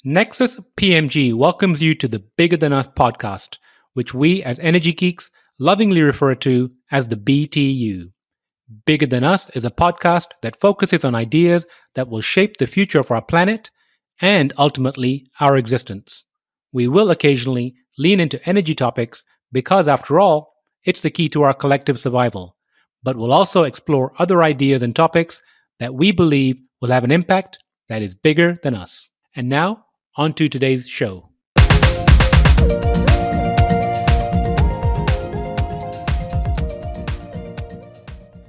Nexus PMG welcomes you to the Bigger Than Us podcast, which we as energy geeks lovingly refer to as the BTU. Bigger Than Us is a podcast that focuses on ideas that will shape the future of our planet and ultimately our existence. We will occasionally lean into energy topics because, after all, it's the key to our collective survival. But we'll also explore other ideas and topics that we believe will have an impact that is bigger than us. And now, on to today's show.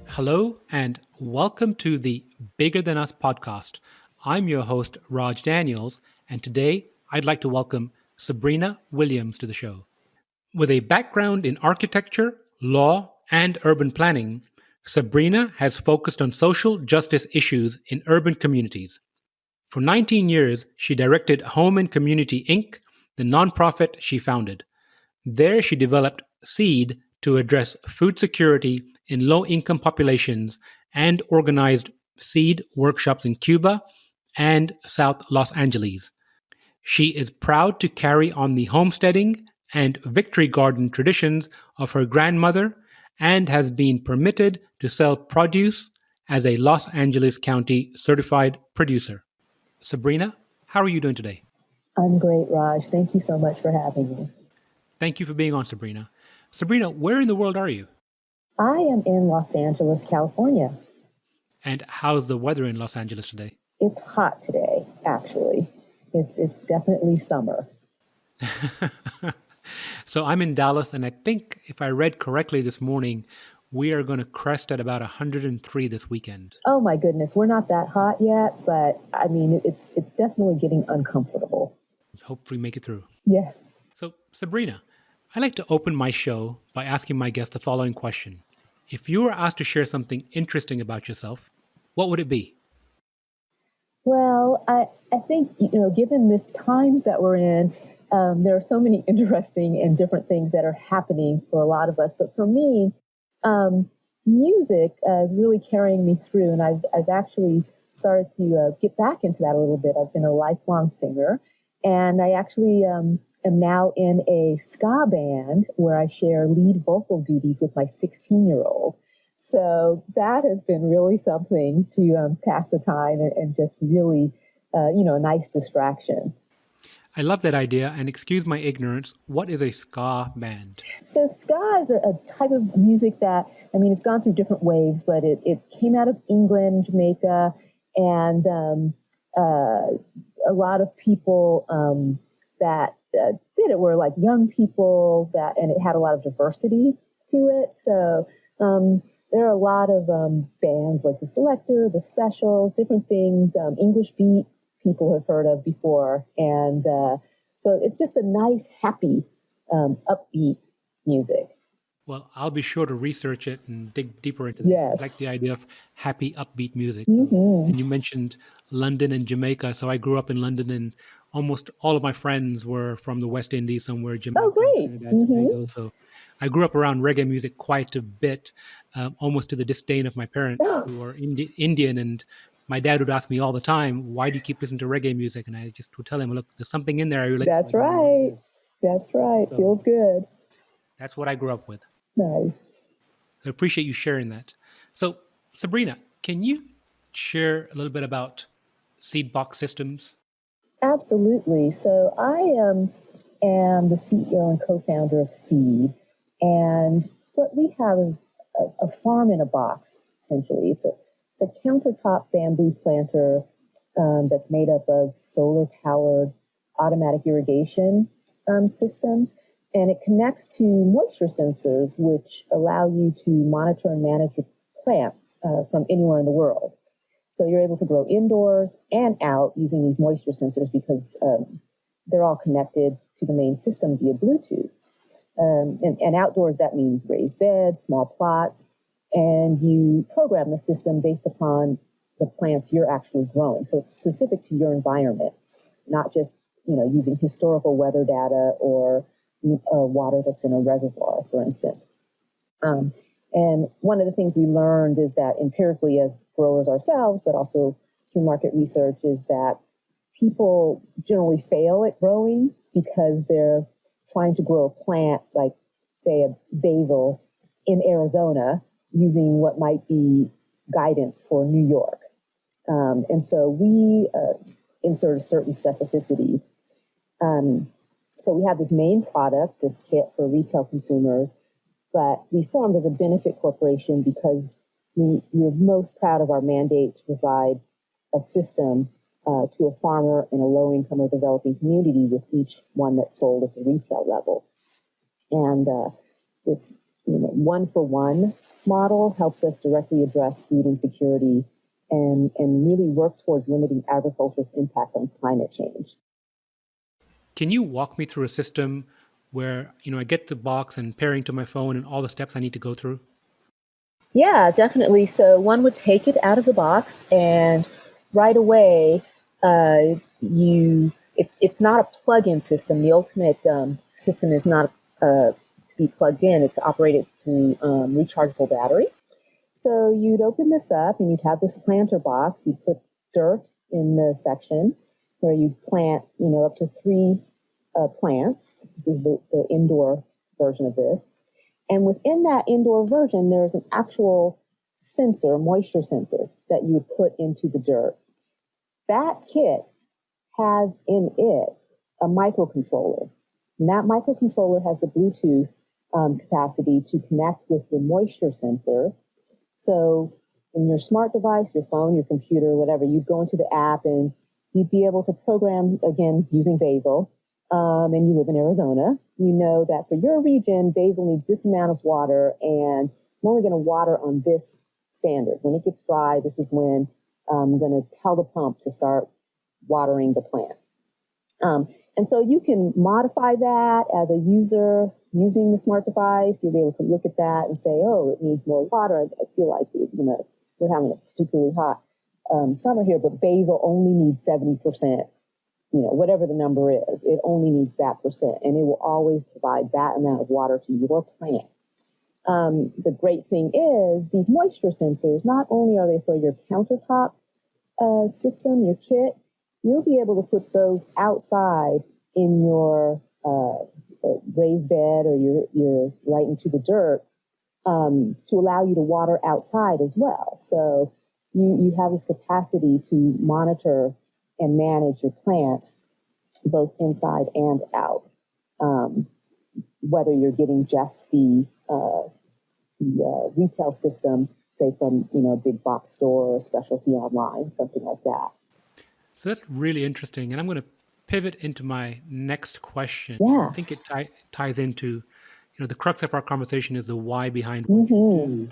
Hello, and welcome to the Bigger Than Us podcast. I'm your host, Raj Daniels, and today I'd like to welcome Sabrina Williams to the show. With a background in architecture, law, and urban planning, Sabrina has focused on social justice issues in urban communities. For 19 years, she directed Home and Community Inc., the nonprofit she founded. There, she developed SEED to address food security in low-income populations and organized SEED workshops in Cuba and South Los Angeles. She is proud to carry on the homesteading and victory garden traditions of her grandmother and has been permitted to sell produce as a Los Angeles County certified producer. Sabrina, how are you doing today? I'm great, Raj. Thank you so much for having me. Thank you for being on, Sabrina. Sabrina, where in the world are you? I am in Los Angeles, California. And how's the weather in Los Angeles today? It's hot today, actually. It's definitely summer. So I'm in Dallas, and I think if I read correctly this morning, we are going to crest at about 103 this weekend. Oh my goodness, we're not that hot yet, but I mean, it's definitely getting uncomfortable. Hopefully make it through. Yes. So Sabrina, I like to open my show by asking my guests the following question. If you were asked to share something interesting about yourself, what would it be? Well, I think, given this times that we're in, there are so many interesting and different things that are happening for a lot of us. But for me, music is really carrying me through, and I've actually started to get back into that a little bit. I've been a lifelong singer, and I actually am now in a ska band where I share lead vocal duties with my 16-year-old. So that has been really something to pass the time and just really, a nice distraction. I love that idea, and excuse my ignorance, what is a ska band? So ska is a type of music that, it's gone through different waves, but it came out of England, Jamaica, and a lot of people that did it were like young people and it had a lot of diversity to it. So there are a lot of bands like the Selector, the Specials, different things, English Beat, people have heard of before. And so it's just a nice, happy, upbeat music. Well, I'll be sure to research it and dig deeper into that. Yes. I like the idea of happy, upbeat music. And you mentioned London and Jamaica. So I grew up in London, and almost all of my friends were from the West Indies, somewhere Jamaica. Oh, great. Tobago. So I grew up around reggae music quite a bit, almost to the disdain of my parents who are Indian. And my dad would ask me all the time, why do you keep listening to reggae music? And I just would tell him, look, there's something in there I relate to. That's right. That's right. So, feels good. That's what I grew up with. Nice. I appreciate you sharing that. So, Sabrina, can you share a little bit about Seed Box Systems? Absolutely. So I am the CEO and co-founder of Seed. And what we have is a farm in a box, essentially. It's a countertop bamboo planter that's made up of solar-powered automatic irrigation systems. And it connects to moisture sensors, which allow you to monitor and manage your plants from anywhere in the world. So you're able to grow indoors and out using these moisture sensors because they're all connected to the main system via Bluetooth. And outdoors, that means raised beds, small plots, and you program the system based upon the plants you're actually growing. So it's specific to your environment, not just, using historical weather data or water that's in a reservoir, for instance. And one of the things we learned is that empirically as growers ourselves, but also through market research, is that people generally fail at growing because they're trying to grow a plant like, say, a basil in Arizona using what might be guidance for New York. And so we insert a certain specificity. So we have this main product, this kit for retail consumers, but we formed as a benefit corporation because we're most proud of our mandate to provide a system to a farmer in a low-income or developing community with each one that's sold at the retail level. And this one-for-one model helps us directly address food insecurity and really work towards limiting agriculture's impact on climate change. Can you walk me through a system where, I get the box and pairing to my phone and all the steps I need to go through? Yeah, definitely. So one would take it out of the box, and right away, it's not a plug-in system. The ultimate system is not to be plugged in. It's operated through rechargeable battery. So you'd open this up, and you'd have this planter box. You'd put dirt in the section where you plant, up to 3 plants. This is the indoor version of this. And within that indoor version, there's an actual sensor, moisture sensor, that you would put into the dirt. That kit has in it a microcontroller. And that microcontroller has the Bluetooth capacity to connect with the moisture sensor. So in your smart device, your phone, your computer, whatever, you'd go into the app and you'd be able to program, again, using basil, and you live in Arizona, you know that for your region, basil needs this amount of water, and I'm only going to water on this standard. When it gets dry, this is when I'm going to tell the pump to start watering the plant. And so you can modify that as a user using the smart device. You'll be able to look at that and say, oh, it needs more water. I feel like, we're having a particularly hot summer here, but basil only needs 70%. Whatever the number is, it only needs that percent, and it will always provide that amount of water to your plant. The great thing is these moisture sensors, not only are they for your countertop system, your kit, you'll be able to put those outside in your raised bed or your right into the dirt to allow you to water outside as well. So you have this capacity to monitor and manage your plants both inside and out, whether you're getting just the retail system, say from a big box store or specialty online, something like that. So that's really interesting, and I'm going to pivot into my next question. Yeah. I think it ties into, the crux of our conversation is the why behind what you do.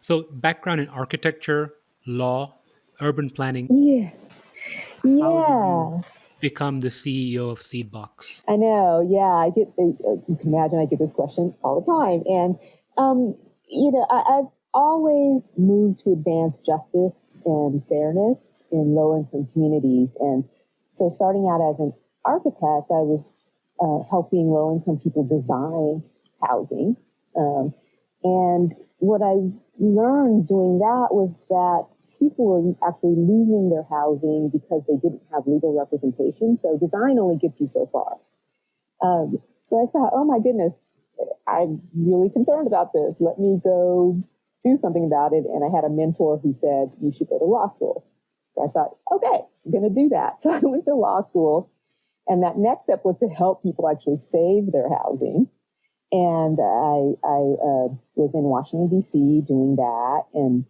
So background in architecture, law, urban planning. Yeah. How did you become the CEO of Seedbox? I know. Yeah, you can imagine I get this question all the time. And, I've always moved to advance justice and fairness in low-income communities. And so starting out as an architect, I was helping low-income people design housing. And what I learned doing that was that people were actually losing their housing because they didn't have legal representation. So design only gets you so far. So I thought, oh my goodness, I'm really concerned about this. Let me go do something about it. And I had a mentor who said, you should go to law school. So I thought, okay, I'm going to do that. So I went to law school. And that next step was to help people actually save their housing. And I was in Washington, D.C. doing that, and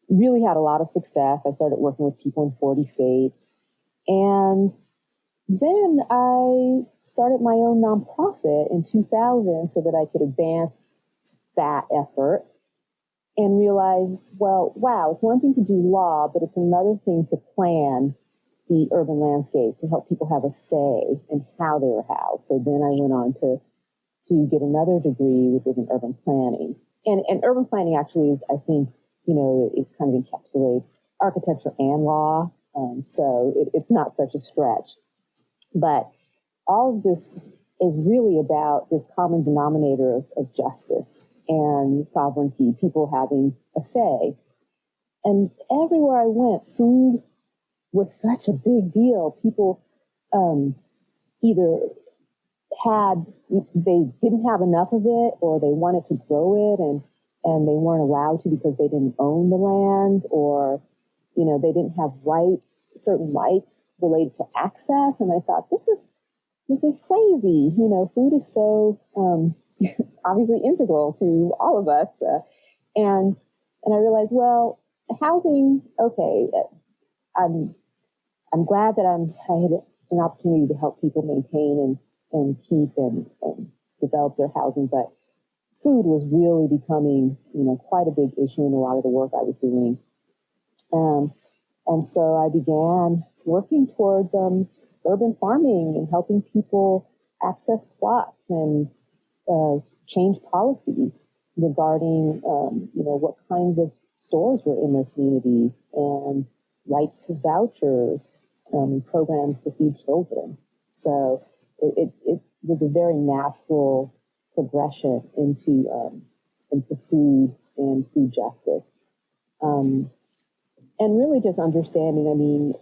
really had a lot of success. I started working with people in 40 states. And then I started my own nonprofit in 2000 so that I could advance that effort and realize, well, wow, it's one thing to do law, but it's another thing to plan the urban landscape to help people have a say in how they were housed. So then I went on to get another degree, which was in urban planning. And urban planning actually is, I think, it kind of encapsulates architecture and law. So it's not such a stretch. But all of this is really about this common denominator of justice and sovereignty, people having a say. And everywhere I went, food was such a big deal. People either they didn't have enough of it, or they wanted to grow it, and they weren't allowed to because they didn't own the land, or they didn't have certain rights related to access. And I thought, this is crazy. Food is so obviously integral to all of us, and I realized, well, housing, okay. I'm glad that I had an opportunity to help people maintain and keep and develop their housing, but food was really becoming, quite a big issue in a lot of the work I was doing. And so I began working towards urban farming and helping people access plots and change policy regarding, what kinds of stores were in their communities, and rights to vouchers, and programs to feed children. So it was a very natural progression into food and food justice. And really just understanding,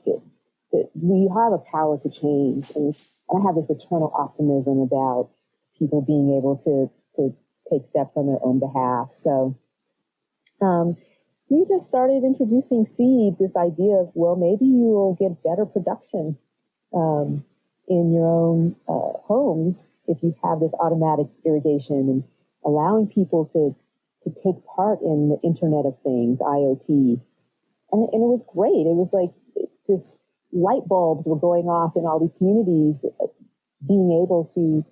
that we have a power to change. And I have this eternal optimism about people being able to take steps on their own behalf. So we just started introducing seed, this idea of, well, maybe you will get better production in your own homes if you have this automatic irrigation, and allowing people to take part in the Internet of Things, IoT. And it was great. It was like this light bulbs were going off in all these communities, being able to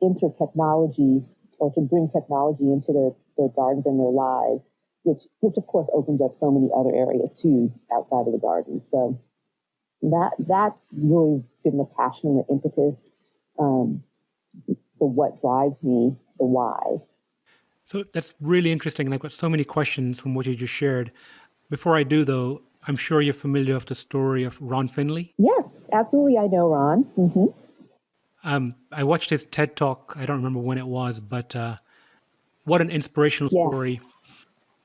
enter technology, or to bring technology into their gardens and their lives, which of course opens up so many other areas too outside of the garden. So that's really been the passion and the impetus for what drives me, the why. So that's really interesting. And I've got so many questions from what you just shared. Before I do, though, I'm sure you're familiar with the story of Ron Finley. Yes, absolutely. I know Ron. Mm-hmm. I watched his TED Talk. I don't remember when it was, but what an inspirational story.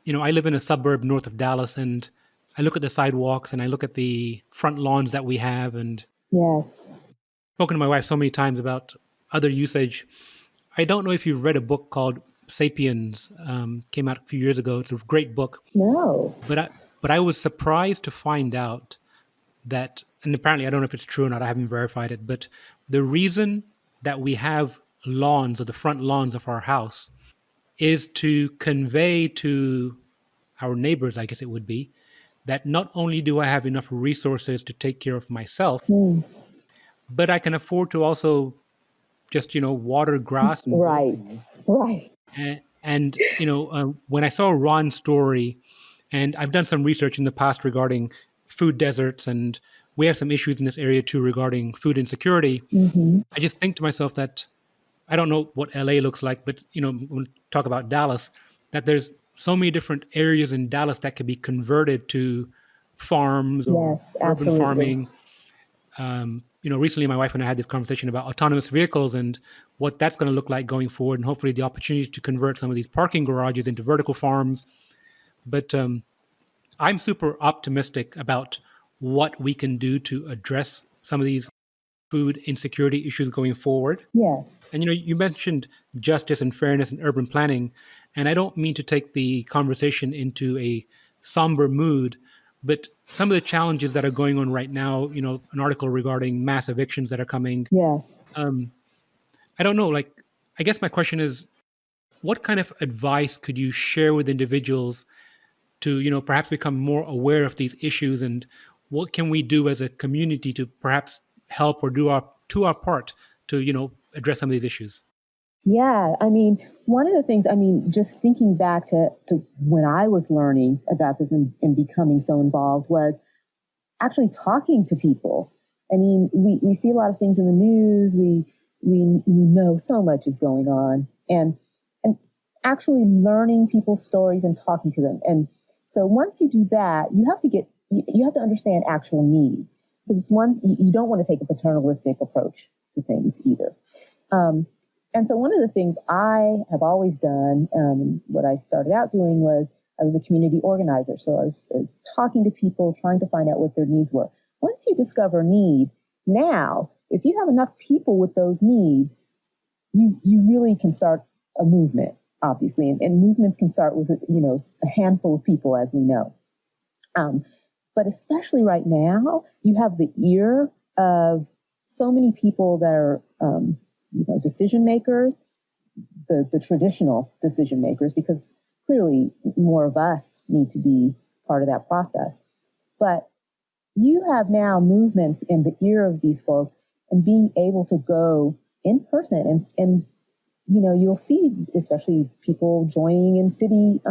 I live in a suburb north of Dallas, and I look at the sidewalks and I look at the front lawns that we have, and Yes. spoken to my wife so many times about other usage. I don't know if you've read a book called Sapiens. Came out a few years ago. It's a great book. No. But I was surprised to find out that, and apparently I don't know if it's true or not, I haven't verified it, but the reason that we have lawns, or the front lawns of our house, is to convey to our neighbors, I guess it would be, that not only do I have enough resources to take care of myself, but I can afford to also just, water grass and Right. Right. And when I saw Ron's story, and I've done some research in the past regarding food deserts, and we have some issues in this area too regarding food insecurity. Mm-hmm. I just think to myself that I don't know what LA looks like, but when we talk about Dallas, that there's so many different areas in Dallas that could be converted to farms or urban farming. Recently my wife and I had this conversation about autonomous vehicles and what that's going to look like going forward, and hopefully the opportunity to convert some of these parking garages into vertical farms. But I'm super optimistic about what we can do to address some of these food insecurity issues going forward. Yes. And you mentioned justice and fairness in urban planning, and I don't mean to take the conversation into a somber mood, but some of the challenges that are going on right now, an article regarding mass evictions that are coming. Yes. I don't know, I guess my question is, what kind of advice could you share with individuals to, perhaps become more aware of these issues, and what can we do as a community to perhaps help or do our part to, address some of these issues? Yeah, one of the things, just thinking back to when I was learning about this and becoming so involved, was actually talking to people. We see a lot of things in the news. We know so much is going on, and actually learning people's stories and talking to them. And so once you do that, you have to understand actual needs. Because you don't want to take a paternalistic approach to things either. And so one of the things I have always done, what I started out doing, was I was a community organizer. So I was talking to people, trying to find out what their needs were. once you discover needs, now, if you have enough people with those needs, you really can start a movement, obviously. And movements can start with, a handful of people, as we know. But especially right now, you have the ear of so many people that are, decision makers, the traditional decision makers, because clearly more of us need to be part of that process. But you have now movement in the ear of these folks and being able to go in person and you'll see especially people joining in city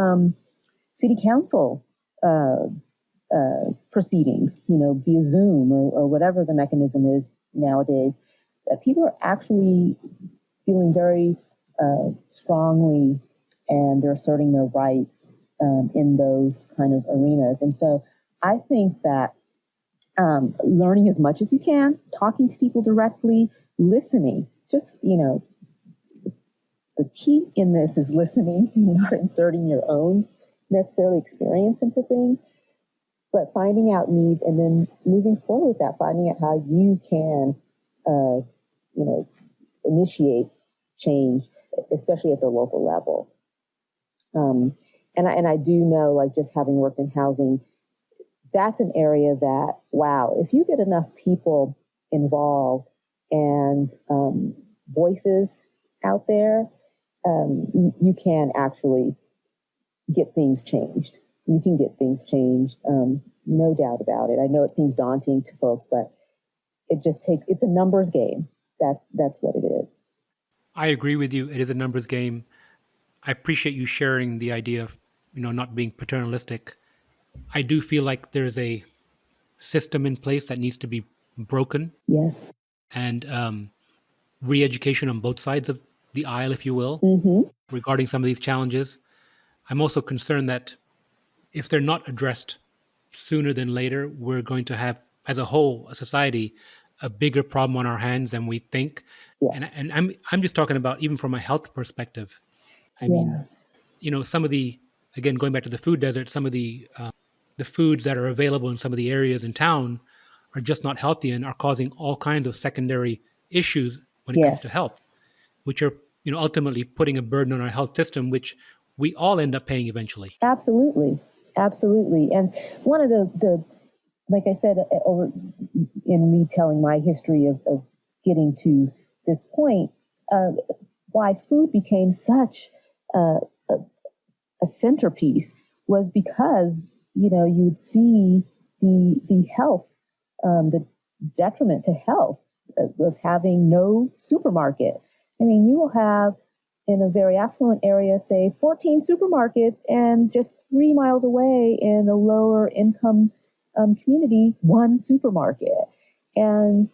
council proceedings, via Zoom or whatever the mechanism is nowadays, that people are actually feeling very strongly, and they're asserting their rights in those kind of arenas. And so I think that learning as much as you can, talking to people directly, listening, just, the key in this is listening, not inserting your own necessarily experience into things, but finding out needs and then moving forward with that, finding out how you can, initiate change, especially at the local level. And I do know, like, just having worked in housing, that's an area that, wow, if you get enough people involved and voices out there, you can actually get things changed. You can get things changed, no doubt about it. I know it seems daunting to folks, but it's a numbers game. That's what it is. I agree with you. It is a numbers game. I appreciate you sharing the idea of, not being paternalistic. I do feel like there's a system in place that needs to be broken, Yes. and re-education on both sides of the aisle, if you will, Mm-hmm. regarding some of these challenges. I'm also concerned that if they're not addressed sooner than later, we're going to have, as a whole, a society, a bigger problem on our hands than we think. Yes. And I'm just talking about even from a health perspective. I Yeah. mean, some of the, again, going back to the food desert, some of the foods that are available in some of the areas in town are just not healthy and are causing all kinds of secondary issues when it comes to Yes. health, which are, ultimately putting a burden on our health system, which we all end up paying eventually. Absolutely. Absolutely. And one of the like I said, over in me telling my history of getting to this point, why food became such a centerpiece was because, you'd see the health, the detriment to health of having no supermarket. I mean, you will have in a very affluent area, say 14 supermarkets, and just 3 miles away in a lower income community, one supermarket. And,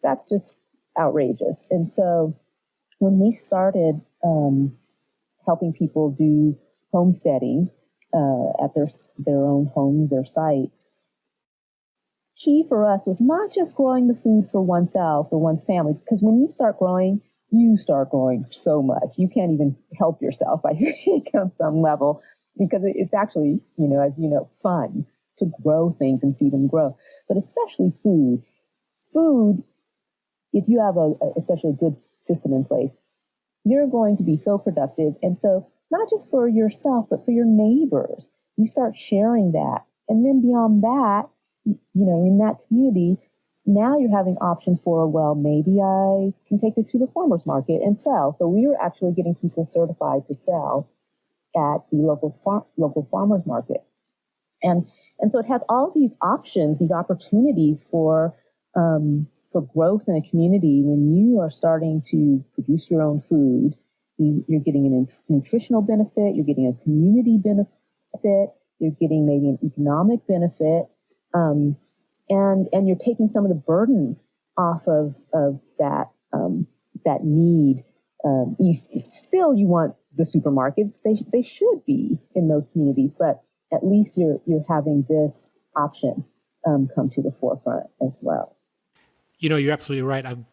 that's just outrageous. And so when we started helping people do homesteading at their own homes, their sites, key for us was not just growing the food for oneself or one's family, because when you start growing so much. You can't even help yourself, I think, on some level, because it's actually, as you know, fun to grow things and see them grow. But especially food, if you have especially a good system in place, you're going to be so productive. And so not just for yourself, but for your neighbors, you start sharing that. And then beyond that, in that community, now you're having options for, well, maybe I can take this to the farmer's market and sell. So we were actually getting people certified to sell at the local farmer's market. And so it has all these options, these opportunities for growth in a community. When you are starting to produce your own food, you're getting a nutritional benefit, you're getting a community benefit, you're getting maybe an economic benefit, and you're taking some of the burden off of that need. You want the supermarkets; they should be in those communities, but at least you're having this option come to the forefront as well. You're absolutely right. I've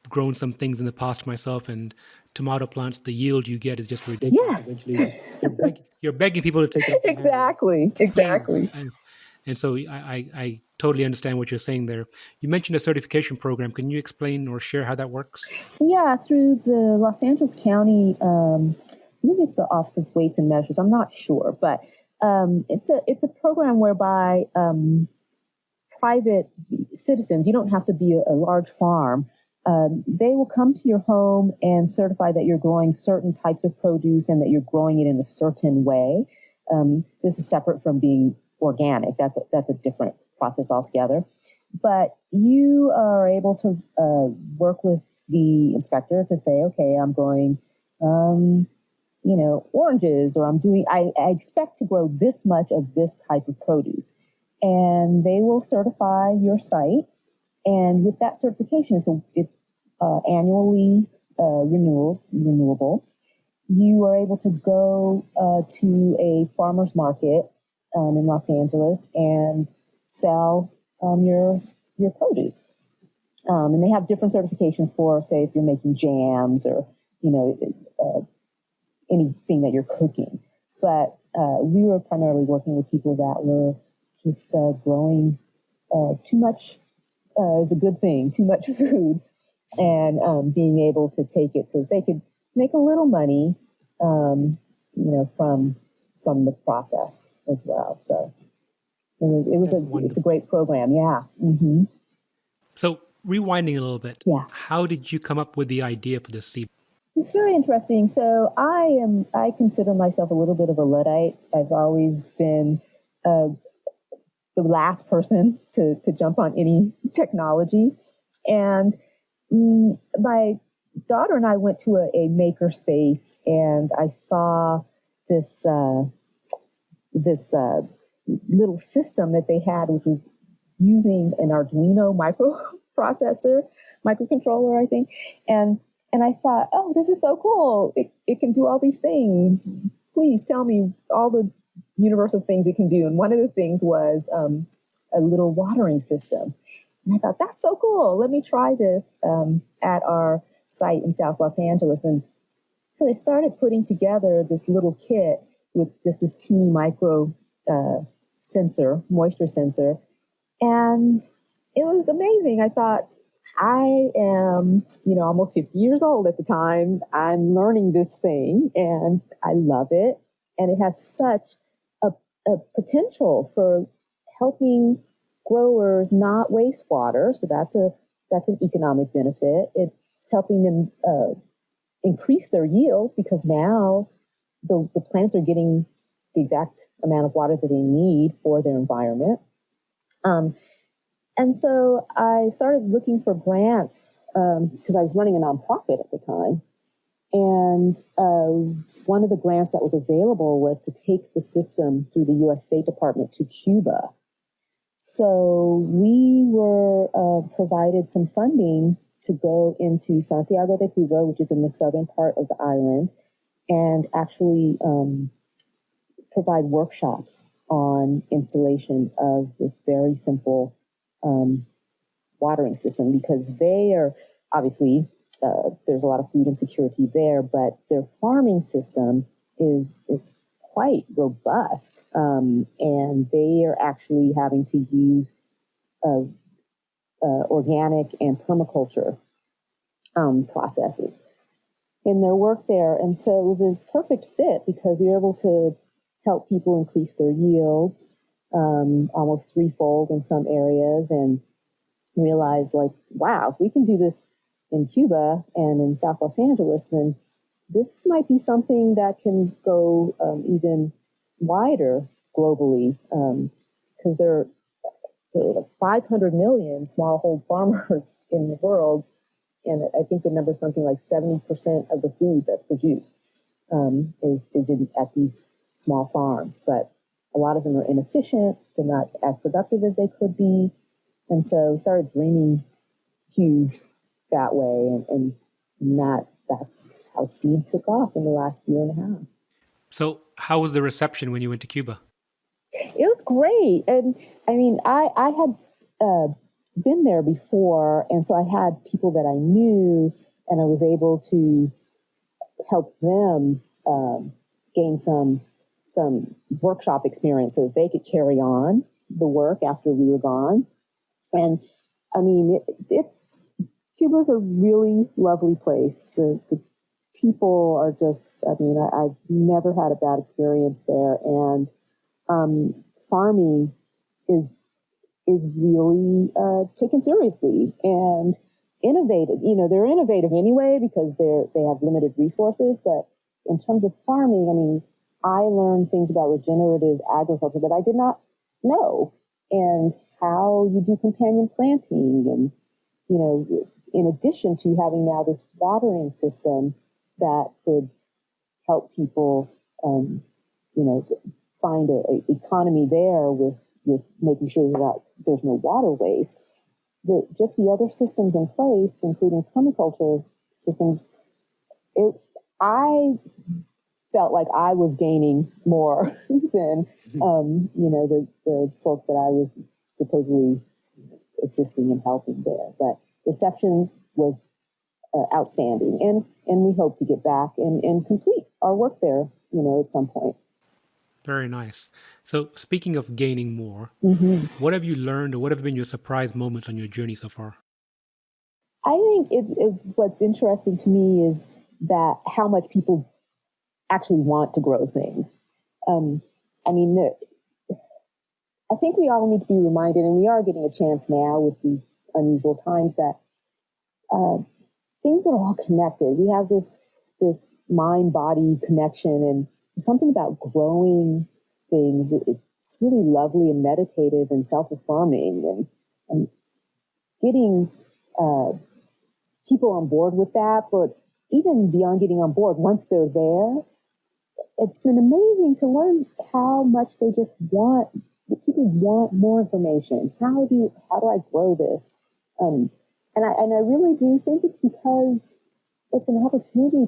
grown some things in the past myself, and tomato plants, the yield you get is just ridiculous. Yes. Eventually, you're begging people to take it off your hands. Exactly. And And so I totally understand what you're saying there. You mentioned a certification program. Can you explain or share how that works? Yeah, through the Los Angeles County, maybe it's the Office of Weights and Measures. I'm not sure, but it's a program whereby private citizens, you don't have to be a large farm. They will come to your home and certify that you're growing certain types of produce and that you're growing it in a certain way. This is separate from being organic. That's a different process altogether. But you are able to work with the inspector to say, okay, I'm growing, oranges, or I expect to grow this much of this type of produce. And they will certify your site. And with that certification, it's annually renewable. You are able to go to a farmer's market in Los Angeles and sell your produce. And they have different certifications for, say, if you're making jams or anything that you're cooking. But we were primarily working with people that were just growing too much is a good thing, too much food, and being able to take it so they could make a little money, from the process as well. So it's a great program. Yeah. Mm-hmm. So rewinding a little bit, Yeah. how did you come up with the idea for this seed? It's very interesting. So I consider myself a little bit of a Luddite. I've always been the last person to jump on any technology. And my daughter and I went to a maker space, and I saw this little system that they had, which was using an Arduino microcontroller, I think. And I thought, oh, this is so cool. It can do all these things. Please tell me all the universe of things it can do. And one of the things was a little watering system. And I thought, that's so cool. Let me try this at our site in South Los Angeles. And so I started putting together this little kit with just this teeny micro moisture sensor. And it was amazing. I thought, I am, almost 50 years old at the time. I'm learning this thing and I love it. And it has such a potential for helping growers not waste water. So that's an economic benefit. It's helping them increase their yields because now the plants are getting the exact amount of water that they need for their environment. And so I started looking for grants because I was running a nonprofit at the time. And one of the grants that was available was to take the system through the U.S. State Department to Cuba. So we were provided some funding to go into Santiago de Cuba, which is in the southern part of the island, and actually provide workshops on installation of this very simple watering system, because they are obviously there's a lot of food insecurity there, but their farming system is quite robust, and they are actually having to use organic and permaculture processes in their work there. And so it was a perfect fit because we were able to help people increase their yields almost threefold in some areas, and realize, like, wow, if we can do this in Cuba and in South Los Angeles, then this might be something that can go even wider globally, because there are like 500 million smallhold farmers in the world, and I think the number is something like 70% of the food that's produced is at these small farms. But a lot of them are inefficient, they're not as productive as they could be, and so we started dreaming huge that way, and that's how Seed took off in the last year and a half. So how was the reception when you went to Cuba? It was great. And I mean, I had been there before, and so I had people that I knew, and I was able to help them gain some workshop experience so that they could carry on the work after we were gone. And I mean, Cuba's a really lovely place. The people are just, I mean, I've never had a bad experience there. And farming is really taken seriously and innovative. You know, they're innovative anyway because they have limited resources. But in terms of farming, I mean, I learned things about regenerative agriculture that I did not know, and how you do companion planting, and you know, in addition to having now this watering system that could help people, you know, find a economy there with making sure that there's no water waste. Just the other systems in place, including permaculture systems, I felt like I was gaining more than, you know, the folks that I was supposedly assisting and helping there. But reception was outstanding, and we hope to get back and complete our work there, you know, at some point. Very nice. So speaking of gaining more, what have you learned, or what have been your surprise moments on your journey so far? I think what's interesting to me is that how much people actually want to grow things. I mean, I think we all need to be reminded, and we are getting a chance now with these unusual times, that things are all connected. We have this mind-body connection, and there's something about growing things. It's really lovely and meditative and self-affirming, and getting people on board with that. But even beyond getting on board, once they're there, it's been amazing to learn how much they just want. People want more information. How do I grow this? And I really do think it's because it's an opportunity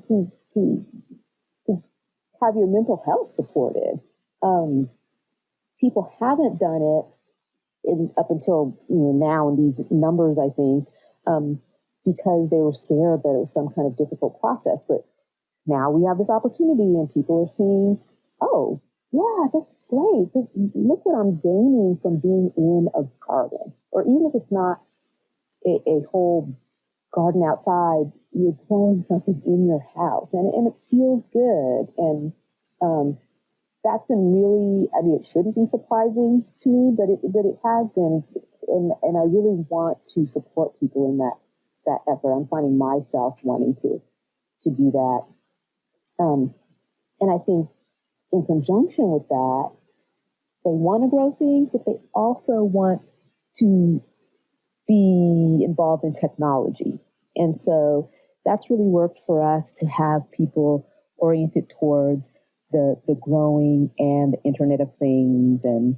to have your mental health supported. People haven't done it up until, you know, now in these numbers, I think, because they were scared that it was some kind of difficult process. But now we have this opportunity, and people are seeing, oh, yeah, this is great. Look what I'm gaining from being in a garden. Or even if it's not a whole garden outside, you're growing something in your house, and it feels good. And that's been really, I mean, it shouldn't be surprising to me, but it has been. And I really want to support people in that effort. I'm finding myself wanting to do that. And I think in conjunction with that, they want to grow things, but they also want to be involved in technology. And so that's really worked for us to have people oriented towards the growing and the Internet of Things, and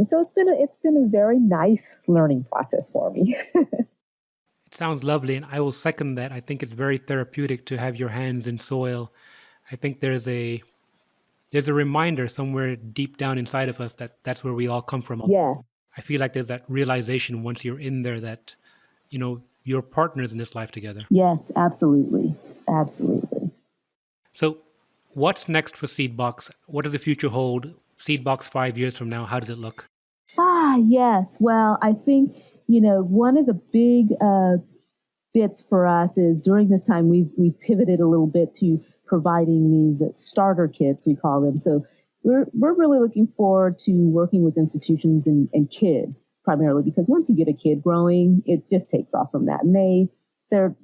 so it's been a very nice learning process for me. It sounds lovely, and I will second that. I think it's very therapeutic to have your hands in soil. I think there's a reminder somewhere deep down inside of us that that's where we all come from. Yes. I feel like there's that realization once you're in there that, you know, you're partners in this life together. Yes, absolutely. Absolutely. So what's next for Seedbox? What does the future hold? Seedbox 5 years from now, how does it look? Yes. Well, I think, you know, one of the big bits for us is during this time we've pivoted a little bit to providing these starter kits, we call them. So we're really looking forward to working with institutions and kids primarily, because once you get a kid growing, it just takes off from that. And they're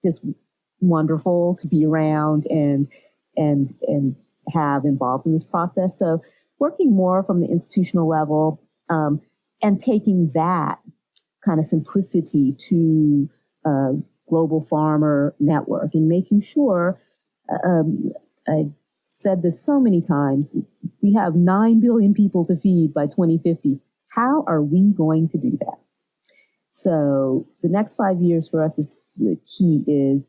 just wonderful to be around and have involved in this process. So working more from the institutional level, and taking that kind of simplicity to global farmer network, and making sure, I said this so many times, we have 9 billion people to feed by 2050. How are we going to do that? So the next 5 years for us is the key is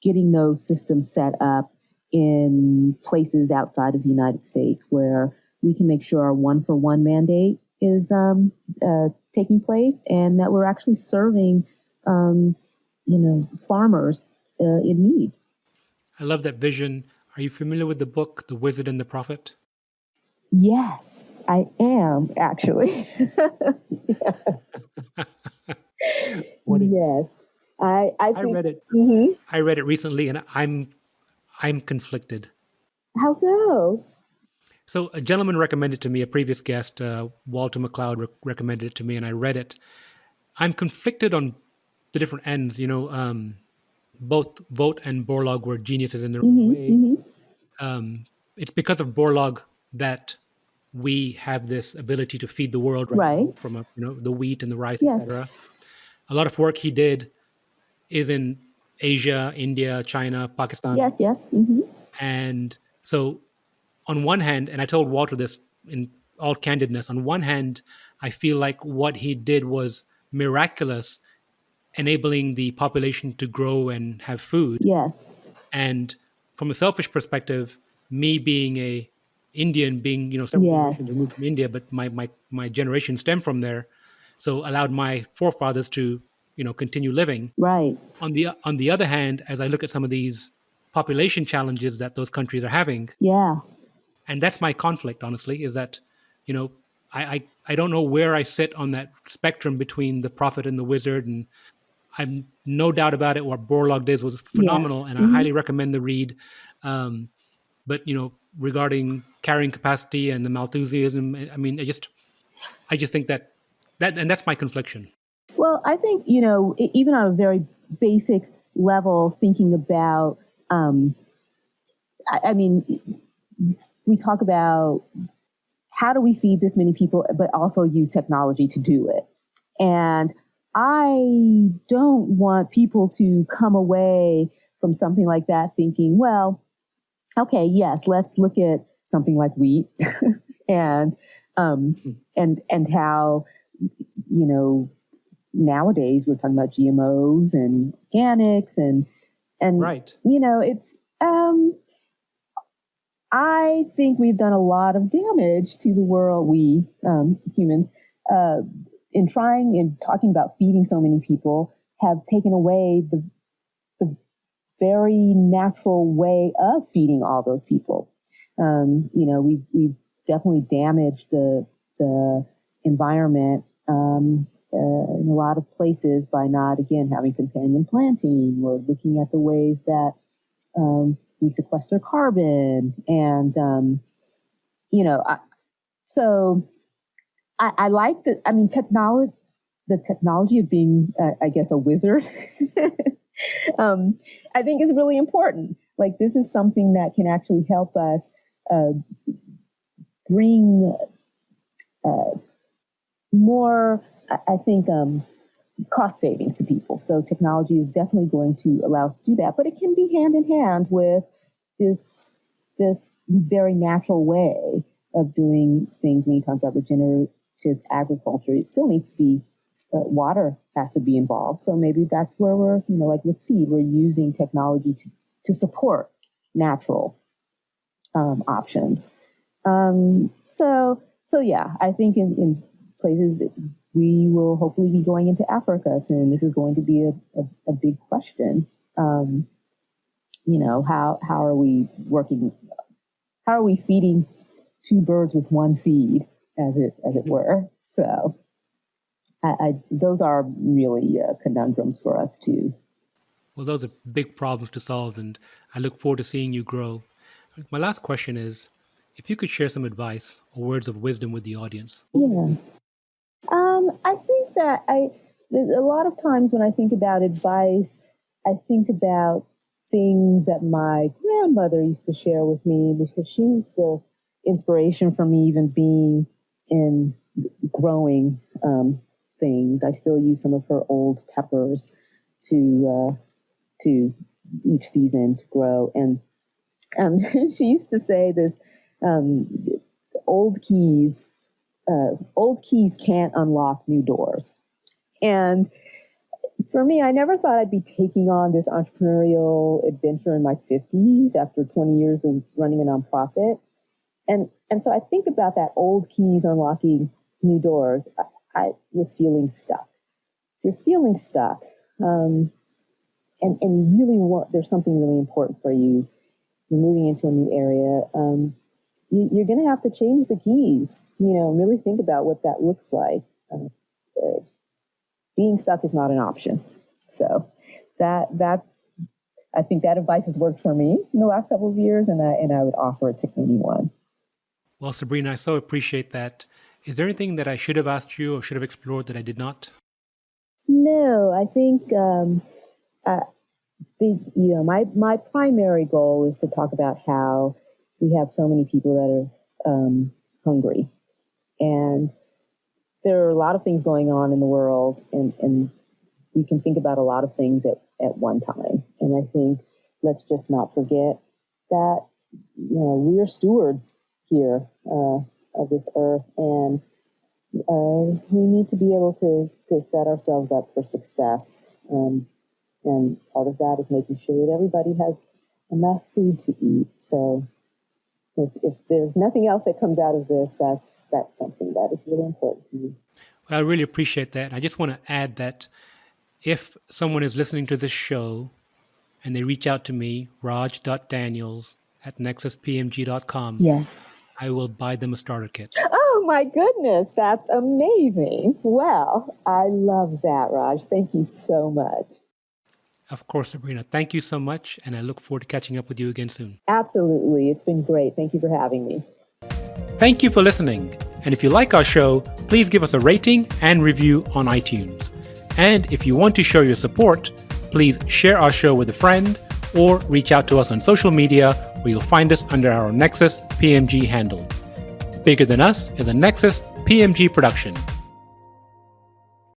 getting those systems set up in places outside of the United States where we can make sure our 1-for-1 mandate is taking place, and that we're actually serving, farmers in need. I love that vision. Are you familiar with the book, The Wizard and the Prophet? Yes, I am actually. Yes. What? Yes. I I think, read it. hmm I read it recently, and I'm conflicted. how so? So a gentleman recommended to me, a previous guest, Walter McLeod, recommended it to me, and I read it. I'm conflicted on the different ends. Both Vogt and Borlaug were geniuses in their own hmm way. hmm It's because of Borlaug that we have this ability to feed the world right Right. now from the wheat and the rice, Yes. etc. A lot of work he did is in Asia, India, China, Pakistan, Yes, yes. Hmm and so on one hand, and I told Walter this in all candidness, on one hand, I feel like what he did was miraculous, enabling the population to grow and have food. Yes. And from a selfish perspective, me being a Indian, being several generations Yes. removed from India, but my generation stemmed from there, so allowed my forefathers to continue living. Right. On the other hand, as I look at some of these population challenges that those countries are having, Yeah. and that's my conflict, honestly, is that you know I don't know where I sit on that spectrum between the prophet and the wizard, and I'm no doubt about it. What Borlaug did was Yeah. phenomenal, and I hmm highly recommend the read. But regarding carrying capacity and the Malthusianism, I mean, I just think and that's my confliction. Well, I think, even on a very basic level, thinking about, um, I mean, we talk about how do we feed this many people, but also use technology to do it. And I don't want people to come away from something like that thinking, well, okay, yes, let's look at something like wheat and and how nowadays we're talking about GMOs and organics and Right. it's I think we've done a lot of damage to the world, we humans, uh, in trying and talking about feeding so many people, have taken away the very natural way of feeding all those people. We've definitely damaged the environment in a lot of places by not, again, having companion planting or looking at the ways that we sequester carbon. And, so I like the, I mean, the technology of being, I guess, a wizard, I think is really important. Like, this is something that can actually help us uh, bring more, I think, cost savings to people. So technology is definitely going to allow us to do that, but it can be hand in hand with this this very natural way of doing things. When you talk about regenerative agriculture, it still needs to be water has to be involved. So maybe that's where we're, like with seed, we're using technology to support natural options. So yeah, I think in places we will hopefully be going into Africa soon. This is going to be a big question. How are we working? How are we feeding two birds with one seed, as it were? So those are really conundrums for us too. Well, those are big problems to solve, and I look forward to seeing you grow. My last question is, if you could share some advice or words of wisdom with the audience, what would it Yeah. be? I think that there's a lot of times when I think about advice, I think about things that my grandmother used to share with me because she's the inspiration for me even being in growing things. I still use some of her old peppers to each season to grow. And she used to say this: um, old keys, old keys can't unlock new doors. And for me, I never thought I'd be taking on this entrepreneurial adventure in my 50s after 20 years of running a nonprofit. And so I think about that old keys unlocking new doors. I was feeling stuck. If you're feeling stuck, and you really want, there's something really important for you, you're moving into a new area, you're going to have to change the keys, really think about what that looks like. Being stuck is not an option. So that's I think that advice has worked for me in the last couple of years, and I would offer it to anyone. Well, Sabrina, I so appreciate that. Is there anything that I should have asked you or should have explored that I did not? No, I think my primary goal is to talk about how we have so many people that are hungry, and there are a lot of things going on in the world, and we can think about a lot of things at one time. And I think let's just not forget that we are stewards here of this earth, and we need to be able to set ourselves up for success. And part of that is making sure that everybody has enough food to eat. So if there's nothing else that comes out of this, that's something that is really important to me. Well, I really appreciate that. I just want to add that if someone is listening to this show and they reach out to me, raj.daniels@nexuspmg.com, Yeah. I will buy them a starter kit. Oh my goodness, that's amazing. Well, I love that, Raj. Thank you so much. Of course, Sabrina. Thank you so much, and I look forward to catching up with you again soon. Absolutely. It's been great. Thank you for having me. Thank you for listening. And if you like our show, please give us a rating and review on iTunes. And if you want to show your support, please share our show with a friend or reach out to us on social media, where you'll find us under our Nexus PMG handle. Bigger Than Us is a Nexus PMG production.